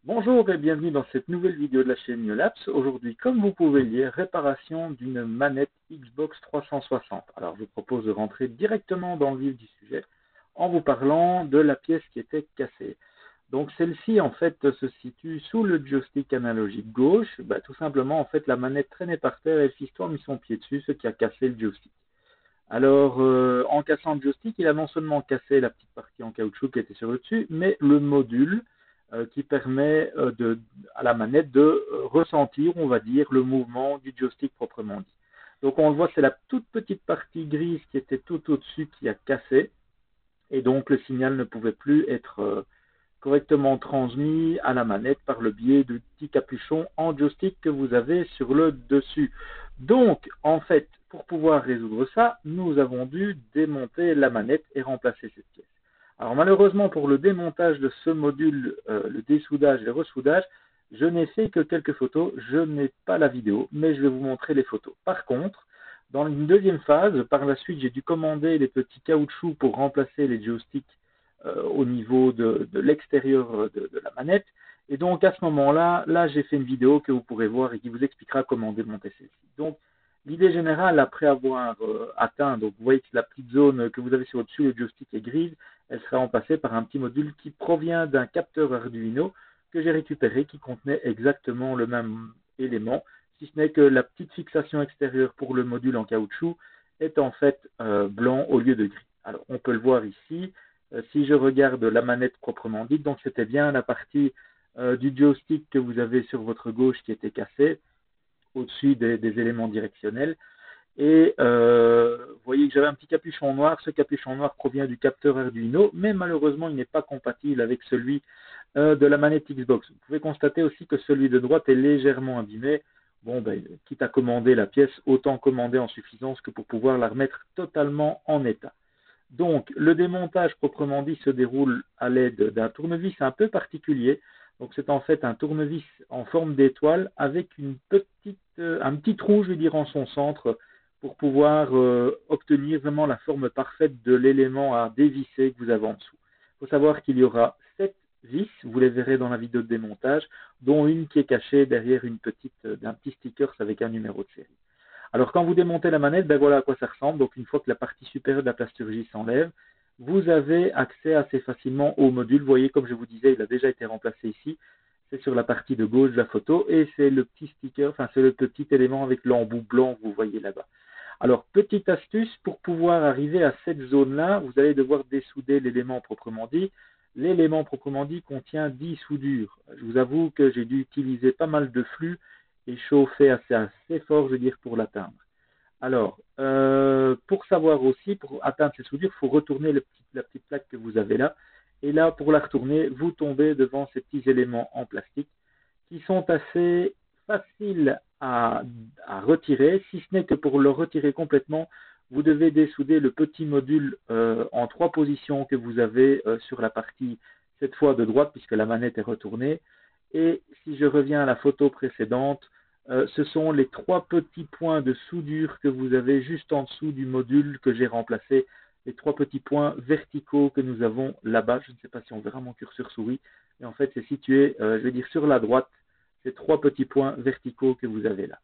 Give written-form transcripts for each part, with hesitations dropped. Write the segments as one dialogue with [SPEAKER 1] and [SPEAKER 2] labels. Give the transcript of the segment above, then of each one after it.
[SPEAKER 1] Bonjour et bienvenue dans cette nouvelle vidéo de la chaîne Neolabs. Aujourd'hui, comme vous pouvez le lire, réparation d'une manette Xbox 360. Alors, je vous propose de rentrer directement dans le vif du sujet en vous parlant de la pièce qui était cassée. Donc, celle-ci, en fait, se situe sous le joystick analogique gauche. Tout simplement, en fait, la manette traînait par terre et le fiston a mis son pied dessus, ce qui a cassé le joystick. Alors, en cassant le joystick, il a non seulement cassé la petite partie en caoutchouc qui était sur le dessus, mais le module qui permet à la manette de ressentir, on va dire, le mouvement du joystick proprement dit. Donc, on le voit, c'est la toute petite partie grise qui était tout au-dessus qui a cassé, et donc le signal ne pouvait plus être correctement transmis à la manette par le biais du petit capuchon en joystick que vous avez sur le dessus. Donc, en fait, pour pouvoir résoudre ça, nous avons dû démonter la manette et remplacer cette pièce. Alors malheureusement, pour le démontage de ce module, le dessoudage et le ressoudage, je n'ai fait que quelques photos, je n'ai pas la vidéo, mais je vais vous montrer les photos. Par contre, dans une deuxième phase, par la suite, j'ai dû commander les petits caoutchoucs pour remplacer les joysticks au niveau de l'extérieur de la manette. Et donc à ce moment-là, j'ai fait une vidéo que vous pourrez voir et qui vous expliquera comment démonter celle-ci. Donc l'idée générale, après avoir atteint, donc vous voyez que la petite zone que vous avez sur au-dessus, le joystick est grise, elle sera remplacée par un petit module qui provient d'un capteur Arduino que j'ai récupéré qui contenait exactement le même élément, si ce n'est que la petite fixation extérieure pour le module en caoutchouc est en fait blanc au lieu de gris. Alors on peut le voir ici, si je regarde la manette proprement dite, donc c'était bien la partie du joystick que vous avez sur votre gauche qui était cassée, au-dessus des éléments directionnels. Et vous voyez que j'avais un petit capuchon noir. Ce capuchon noir provient du capteur Arduino, mais malheureusement, il n'est pas compatible avec celui de la manette Xbox. Vous pouvez constater aussi que celui de droite est légèrement abîmé. Bon, quitte à commander la pièce, autant commander en suffisance que pour pouvoir la remettre totalement en état. Donc, le démontage proprement dit se déroule à l'aide d'un tournevis un peu particulier. Donc, c'est en fait un tournevis en forme d'étoile avec un petit trou, je veux dire, en son centre pour pouvoir obtenir vraiment la forme parfaite de l'élément à dévisser que vous avez en dessous. Il faut savoir qu'il y aura 7 vis, vous les verrez dans la vidéo de démontage, dont une qui est cachée derrière d'un petit sticker avec un numéro de série. Alors quand vous démontez la manette, voilà à quoi ça ressemble. Donc une fois que la partie supérieure de la plasturgie s'enlève, vous avez accès assez facilement au module. Vous voyez, comme je vous disais, il a déjà été remplacé ici. C'est sur la partie de gauche de la photo et c'est le petit sticker, enfin c'est le petit élément avec l'embout blanc que vous voyez là-bas. Alors, petite astuce, pour pouvoir arriver à cette zone-là, vous allez devoir dessouder l'élément proprement dit. L'élément proprement dit contient 10 soudures. Je vous avoue que j'ai dû utiliser pas mal de flux et chauffer assez fort, je veux dire, pour l'atteindre. Alors, pour savoir aussi, pour atteindre ces soudures, il faut retourner la petite plaque que vous avez là. Et là, pour la retourner, vous tombez devant ces petits éléments en plastique qui sont assez faciles à retirer, si ce n'est que pour le retirer complètement, vous devez dessouder le petit module en 3 positions que vous avez sur la partie, cette fois de droite, puisque la manette est retournée. Et si je reviens à la photo précédente, ce sont les 3 petits points de soudure que vous avez juste en dessous du module que j'ai remplacé, les 3 petits points verticaux que nous avons là-bas. Je ne sais pas si on verra mon curseur souris, mais en fait c'est situé, je vais dire, sur la droite, ces 3 petits points verticaux que vous avez là.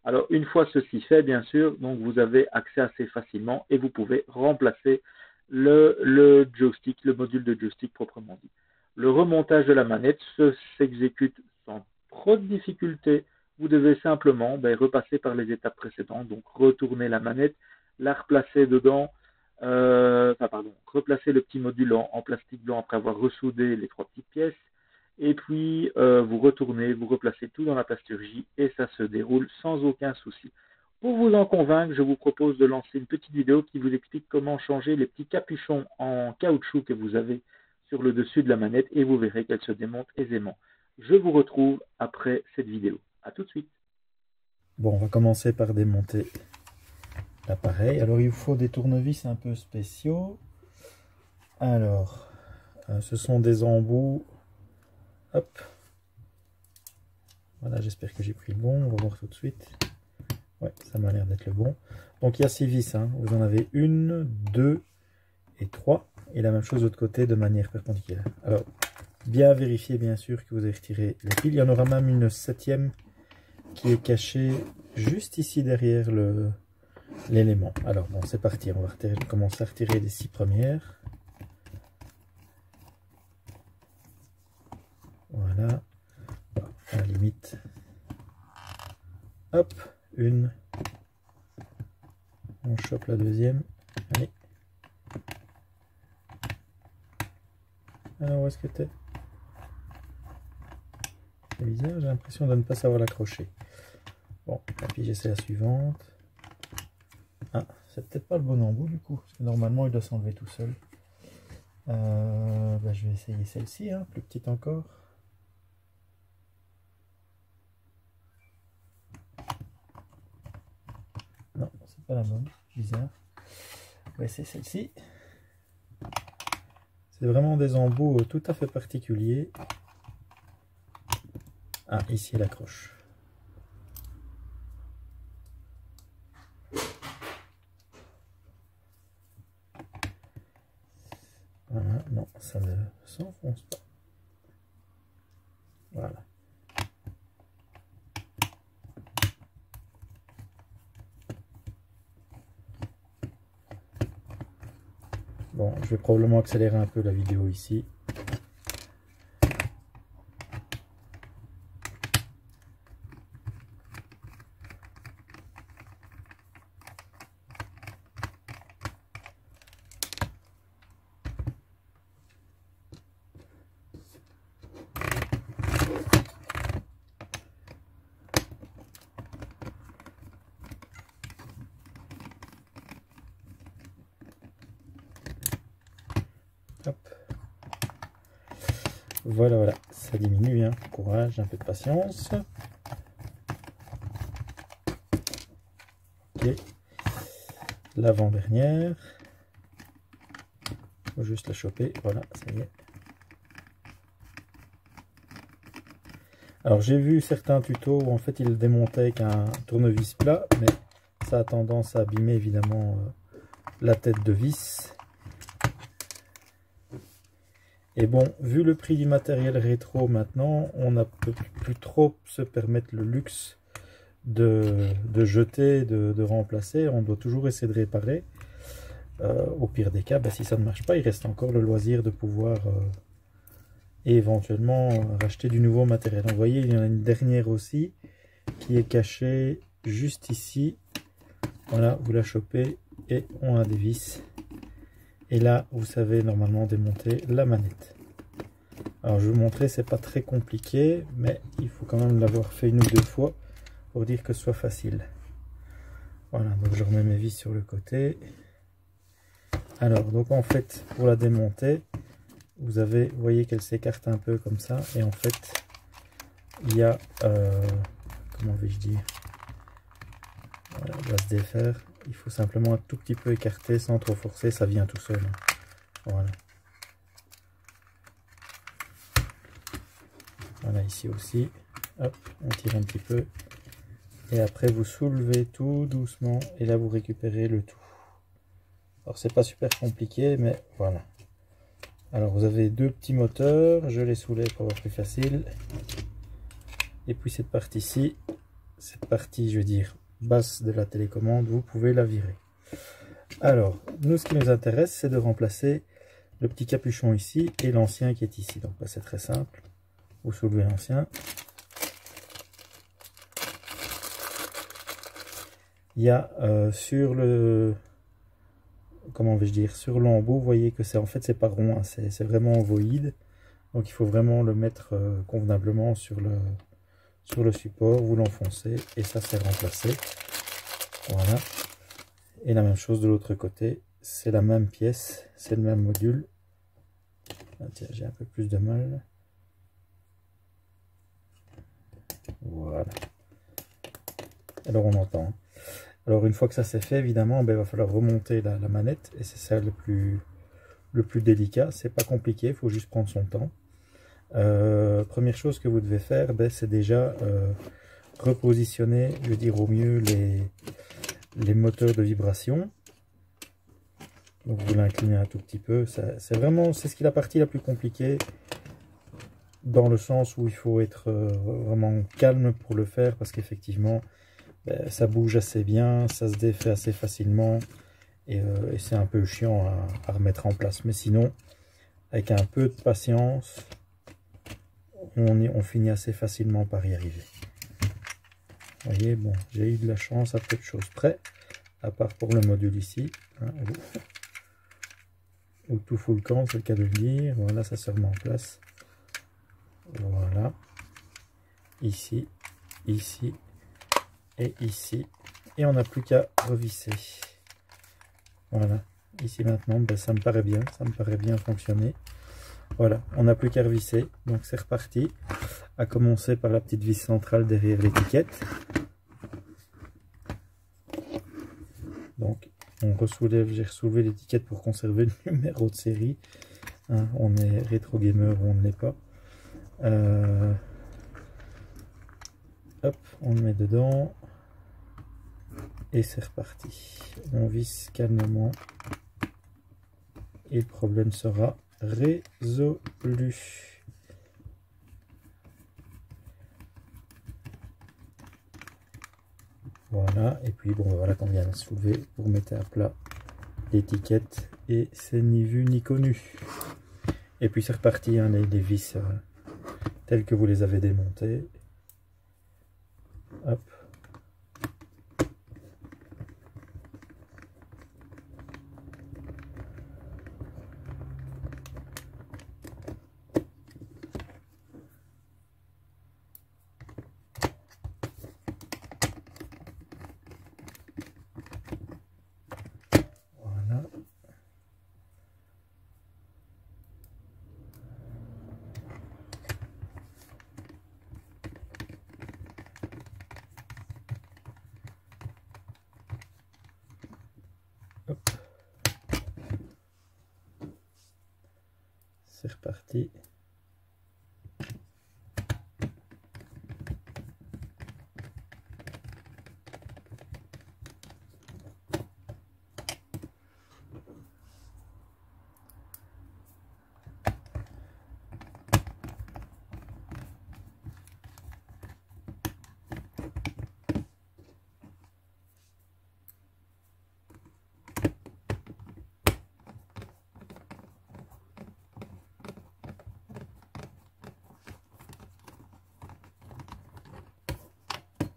[SPEAKER 1] Alors une fois ceci fait, bien sûr, donc vous avez accès assez facilement et vous pouvez remplacer le joystick, le module de joystick proprement dit. Le remontage de la manette s'exécute sans trop de difficultés. Vous devez simplement repasser par les étapes précédentes, donc retourner la manette, la replacer dedans, replacer le petit module en plastique blanc après avoir ressoudé les 3 petites pièces, et puis vous retournez, vous replacez tout dans la plasturgie et ça se déroule sans aucun souci. Pour vous en convaincre, je vous propose de lancer une petite vidéo qui vous explique comment changer les petits capuchons en caoutchouc que vous avez sur le dessus de la manette et vous verrez qu'elle se démonte aisément. Je vous retrouve après cette vidéo. A tout de suite.
[SPEAKER 2] Bon, on va commencer par démonter l'appareil. Alors il vous faut des tournevis un peu spéciaux. Alors, ce sont des embouts. Hop. Voilà, j'espère que j'ai pris le bon. On va voir tout de suite. Ouais, ça m'a l'air d'être le bon. Donc il y a 6 vis. Hein. Vous en avez 1, 2 et 3. Et la même chose de l'autre côté de manière perpendiculaire. Alors, Bien vérifier bien sûr que vous avez retiré les piles. Il y en aura même une 7e qui est cachée juste ici derrière l'élément. Alors bon, c'est parti, on va commencer à retirer les 6 premières. Voilà, à la limite. Hop, une. On chope la deuxième. Allez. Alors où est-ce que t'es? C'est bizarre, j'ai l'impression de ne pas savoir l'accrocher. Bon, et puis j'essaie la suivante. Ah, c'est peut-être pas le bon embout du coup, parce que normalement il doit s'enlever tout seul. Je vais essayer celle-ci, hein, plus petite encore. Non, c'est pas la bonne, bizarre. On va essayer celle-ci. C'est vraiment des embouts tout à fait particuliers. Ah, ici elle accroche. Voilà, non, ça ne s'enfonce pas. Voilà. Bon, je vais probablement accélérer un peu la vidéo ici. Hop. Voilà, voilà, ça diminue, hein. Courage, un peu de patience. Ok, l'avant-dernière. Faut juste la choper, voilà, ça y est. Alors j'ai vu certains tutos où en fait ils le démontaient avec un tournevis plat, mais ça a tendance à abîmer évidemment la tête de vis. Et bon, vu le prix du matériel rétro maintenant, on ne peut plus trop se permettre le luxe de jeter, de remplacer. On doit toujours essayer de réparer. Au pire des cas, si ça ne marche pas, il reste encore le loisir de pouvoir éventuellement racheter du nouveau matériel. Donc, vous voyez, il y en a une dernière aussi qui est cachée juste ici. Voilà, vous la chopez et on a des vis. Et là, vous savez normalement démonter la manette. Alors, je vais vous montrer, c'est pas très compliqué, mais il faut quand même l'avoir fait une ou deux fois pour dire que ce soit facile. Voilà, donc je remets mes vis sur le côté. Alors, donc en fait, pour la démonter, vous voyez qu'elle s'écarte un peu comme ça, et en fait, il y a, comment vais-je dire, voilà, elle va se défaire. Il faut simplement un tout petit peu écarter sans trop forcer, ça vient tout seul. Voilà. Voilà, ici aussi. Hop, on tire un petit peu. Et après, vous soulevez tout doucement. Et là, vous récupérez le tout. Alors, c'est pas super compliqué, mais voilà. Alors, vous avez deux petits moteurs. Je les soulève pour avoir plus facile. Et puis, cette partie-ci, cette partie, je veux dire, basse de la télécommande, vous pouvez la virer. Alors, nous, ce qui nous intéresse, c'est de remplacer le petit capuchon ici et l'ancien qui est ici. Donc, c'est très simple. Vous soulevez l'ancien. Il y a sur le, comment vais-je dire, sur l'embout, vous voyez que c'est en fait c'est pas rond, hein, c'est vraiment ovoïde. Donc, il faut vraiment le mettre convenablement sur le support, vous l'enfoncez et ça c'est remplacé. Voilà. Et la même chose de l'autre côté, c'est la même pièce, c'est le même module. Ah, tiens, j'ai un peu plus de mal. Voilà. Alors on entend. Alors une fois que ça c'est fait, évidemment, il va falloir remonter la manette et c'est ça le plus délicat. C'est pas compliqué, il faut juste prendre son temps. Première chose que vous devez faire, c'est déjà repositionner, je veux dire au mieux les moteurs de vibration. Donc vous l'inclinez un tout petit peu. C'est ce qui est la partie la plus compliquée. dans le sens où il faut être vraiment calme pour le faire, parce qu'effectivement, ça bouge assez bien, ça se défait assez facilement, et c'est un peu chiant à remettre en place. Mais sinon, avec un peu de patience, on finit assez facilement par y arriver. Vous voyez, bon, j'ai eu de la chance à peu de choses près, à part pour le module ici, hein, où tout fout le camp, c'est le cas de le dire. Voilà, ça se remet en place. Voilà. Ici, ici et ici. Et on n'a plus qu'à revisser. Voilà. Ici maintenant, ben, ça me paraît bien. Ça me paraît bien fonctionner. Voilà, on n'a plus qu'à revisser. Donc c'est reparti. À commencer par la petite vis centrale derrière l'étiquette. Donc on ressoulève, j'ai ressoulevé l'étiquette pour conserver le numéro de série. Hein, on est rétro gamer ou on ne l'est pas. Hop, on le met dedans. Et c'est reparti. On visse calmement. Et le problème sera résolu. Voilà, et puis bon, voilà qu'on vient de soulever, vous remettez à plat l'étiquette et c'est ni vu ni connu. Et puis c'est reparti, hein, les vis telles que vous les avez démontées. Hop. Voilà. Hop. C'est reparti.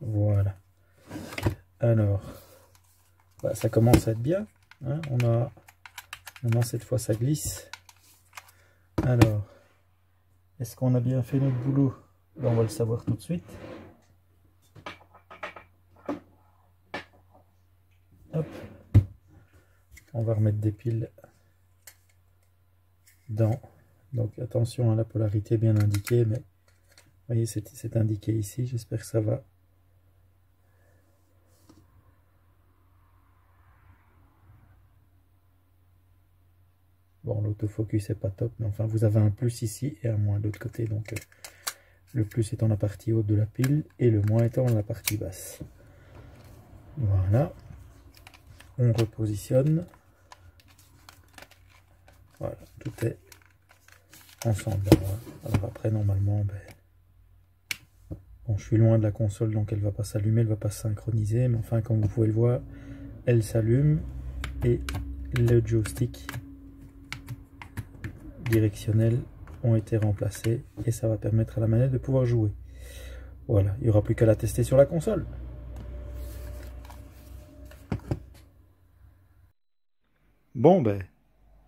[SPEAKER 2] Voilà. Alors, bah, ça commence à être bien. Hein, on a maintenant cette fois ça glisse. Alors, est-ce qu'on a bien fait notre boulot? Là, on va le savoir tout de suite. Hop. On va remettre des piles dans. Donc attention à la polarité bien indiquée, mais vous voyez c'est indiqué ici. J'espère que ça va. Bon, l'autofocus est pas top, mais enfin vous avez un plus ici et un moins de l'autre côté. Donc le plus étant la partie haute de la pile et le moins étant la partie basse. Voilà. On repositionne. Voilà, tout est ensemble. Alors après, normalement, bon, je suis loin de la console, donc elle va pas s'allumer, elle va pas se synchroniser. Mais enfin, comme vous pouvez le voir, elle s'allume et le joystick directionnel ont été remplacés et ça va permettre à la manette de pouvoir jouer. Voilà, il n'y aura plus qu'à la tester sur la console. Bon,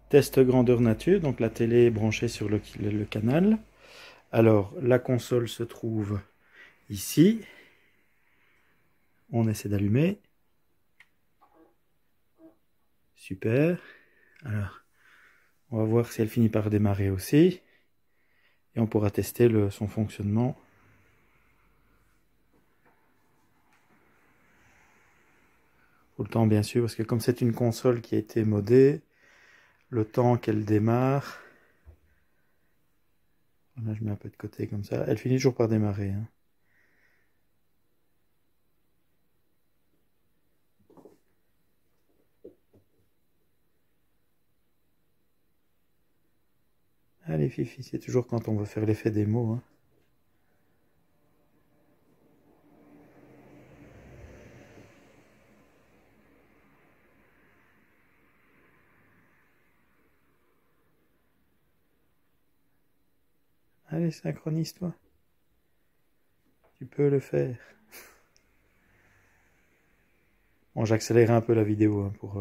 [SPEAKER 2] test grandeur nature, donc la télé est branchée sur le canal. Alors, la console se trouve ici. On essaie d'allumer. Super. Alors, on va voir si elle finit par démarrer aussi. Et on pourra tester son fonctionnement. Pour le temps, bien sûr, parce que comme c'est une console qui a été modée, le temps qu'elle démarre... Là, je mets un peu de côté comme ça. Elle finit toujours par démarrer. Hein. Allez. Allez, Fifi, c'est toujours quand on veut faire l'effet des mots. Hein. Allez, synchronise-toi. Tu peux le faire. Bon, j'accélère un peu la vidéo hein, pour...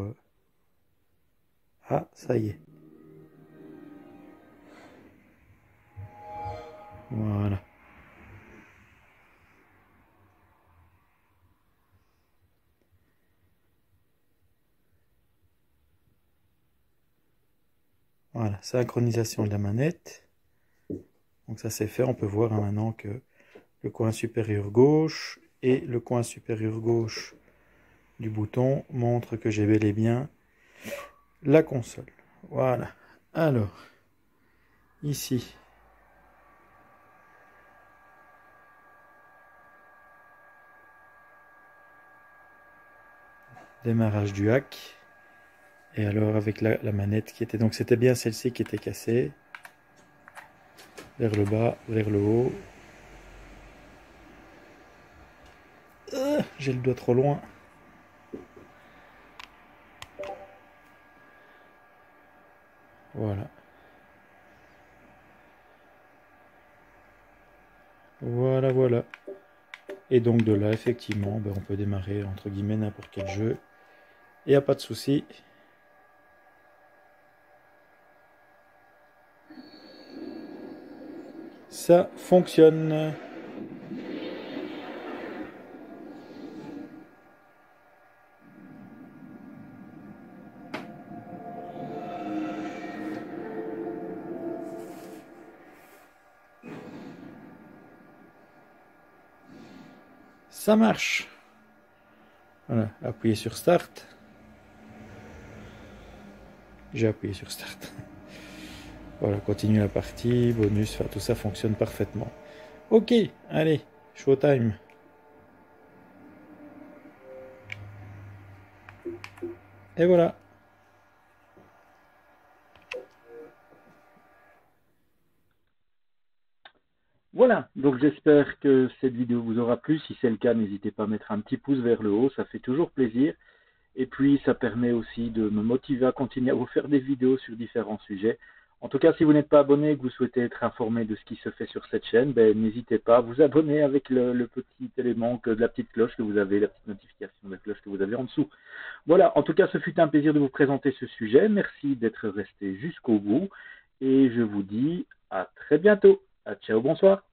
[SPEAKER 2] Ah, ça y est. Voilà. Voilà, synchronisation de la manette. Donc ça c'est fait, on peut voir hein, maintenant que le coin supérieur gauche et le coin supérieur gauche du bouton montrent que j'ai bel et bien la console. Voilà. Alors, ici. Démarrage du hack. Et alors avec la manette qui était... Donc c'était bien celle-ci qui était cassée. Vers le bas, vers le haut. J'ai le doigt trop loin. Voilà. Voilà, voilà. Et donc de là, effectivement, ben, on peut démarrer entre guillemets n'importe quel jeu. Il n'y a pas de souci. Ça fonctionne. Ça marche. Voilà, appuyez sur Start. J'ai appuyé sur Start. Voilà, continue la partie, bonus, enfin, tout ça fonctionne parfaitement. Ok, allez, showtime. Et voilà.
[SPEAKER 1] Voilà, donc j'espère que cette vidéo vous aura plu. Si c'est le cas, n'hésitez pas à mettre un petit pouce vers le haut, ça fait toujours plaisir. Et puis, ça permet aussi de me motiver à continuer à vous faire des vidéos sur différents sujets. En tout cas, si vous n'êtes pas abonné et que vous souhaitez être informé de ce qui se fait sur cette chaîne, ben, n'hésitez pas à vous abonner avec le petit élément de la petite cloche que vous avez, la petite notification de la cloche que vous avez en dessous. Voilà, en tout cas, ce fut un plaisir de vous présenter ce sujet. Merci d'être resté jusqu'au bout. Et je vous dis à très bientôt. Ciao, bonsoir.